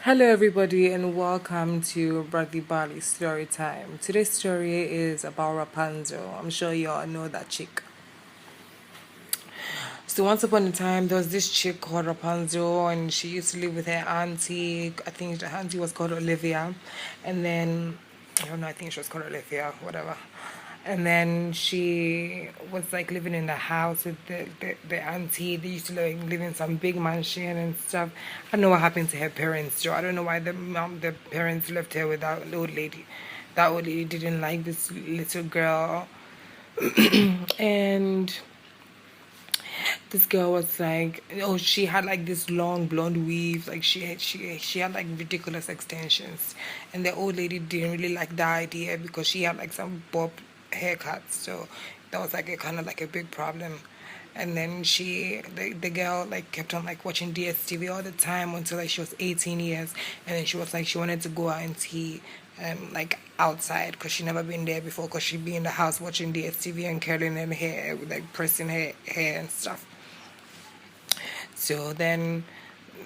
Hello, everybody, and welcome to Brother Barley story time. Today's story is about Rapunzel. I'm sure you all know that chick. So, once upon a time, there was this chick called Rapunzel, and she used to live with her auntie. I think the auntie was called Olivia, and then I don't know. I think she was called Olivia, whatever. And then she was like living in the house with the auntie. They used to live in some big mansion and stuff. I don't know what happened to her parents, Joe. I don't know why the parents left her with that old lady. That old lady didn't like this little girl. And this girl was like, oh, she had like this long blonde weave, like she had like ridiculous extensions, and the old lady didn't really like that idea because she had like some bob haircuts, so that was like a kind of like a big problem. And then the girl like kept on like watching DSTV all the time until like she was 18 years, and then she was like she wanted to go out and see like outside because she never been there before because she'd be in the house watching DSTV and curling her hair, like pressing her hair and stuff. So then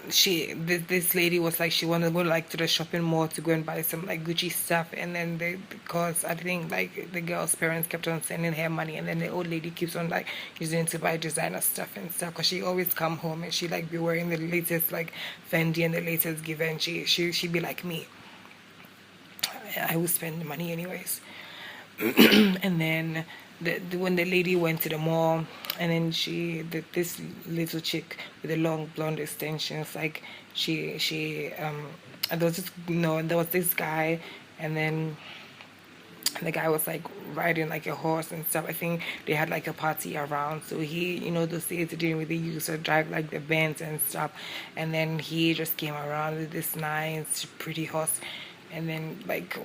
this lady was like she wanted to go like to the shopping mall to go and buy some like Gucci stuff, and then because I think like the girl's parents kept on sending her money, and then the old lady keeps on like using it to buy designer stuff and stuff because she always come home and she like be wearing the latest like Fendi and the latest Givenchy. She'd be like me. I would spend the money anyways. And then when the lady went to the mall, and then this little chick with the long blonde extensions, like there was this no there was this guy, and then the guy was like riding like a horse and stuff. I think they had like a party around, so he, those days they didn't really use to drive like the Benz and stuff, and then he just came around with this nice pretty horse. And then like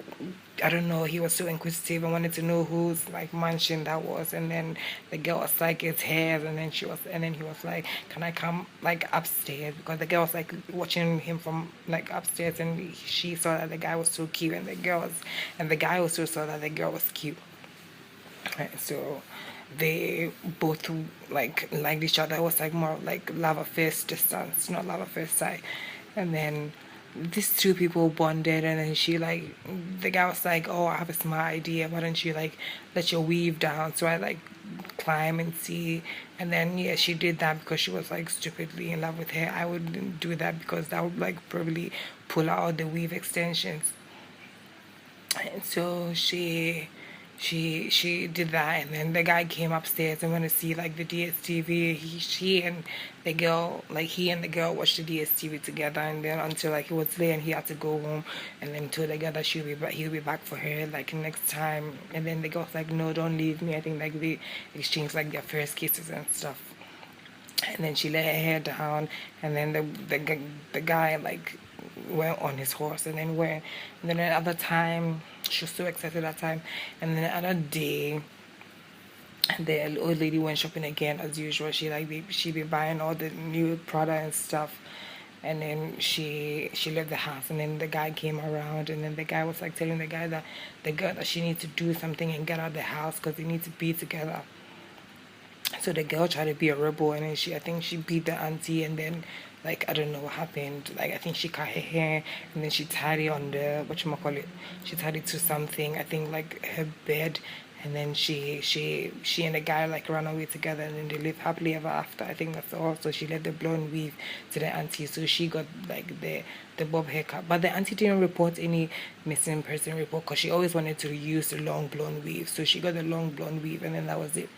I don't know, he was so inquisitive and wanted to know whose like mansion that was. And then the girl was like, it's hers. And then he was like, can I come like upstairs, because the girl was like watching him from like upstairs, and she saw that the guy was so cute, and the guy also saw that the girl was cute. Right, so they both like liked each other. It was like more like love at first distance, not love at first sight. And then these two people bonded, and then the guy was like, oh, I have a smart idea, why don't you like let your weave down so I like climb and see. And then yeah, she did that because she was like stupidly in love with her. I wouldn't do that because that would like probably pull out the weave extensions. And so she did that, and then the guy came upstairs and went to see like the DSTV. He and the girl, like he and the girl watched the DSTV together, and then until like it was late and he had to go home, and then told the girl that he'll be back for her like next time. And then the girl was like, no, don't leave me. I think like they exchanged like their first kisses and stuff. And then she let her hair down, and then the guy like went on his horse, and then another time she was so excited that time. And then another day the old lady went shopping again as usual. She be buying all the new Prada and stuff. And then she left the house, and then the guy came around, and then the guy was like telling the girl that she needs to do something and get out of the house because they need to be together. So the girl tried to be a rebel, and then I think she beat the auntie, and then like I don't know what happened. Like I think she cut her hair, and then she tied it on the she tied it to something. I think like her bed, and then she and the guy like ran away together, and then they lived happily ever after. I think that's all. So she let the blonde weave to the auntie, so she got like the bob haircut. But the auntie didn't report any missing person report because she always wanted to use the long blonde weave. So she got the long blonde weave, and then that was it.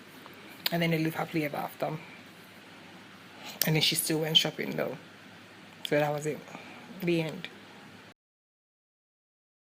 And then they live happily ever after. And then she still went shopping though. So that was it. The end.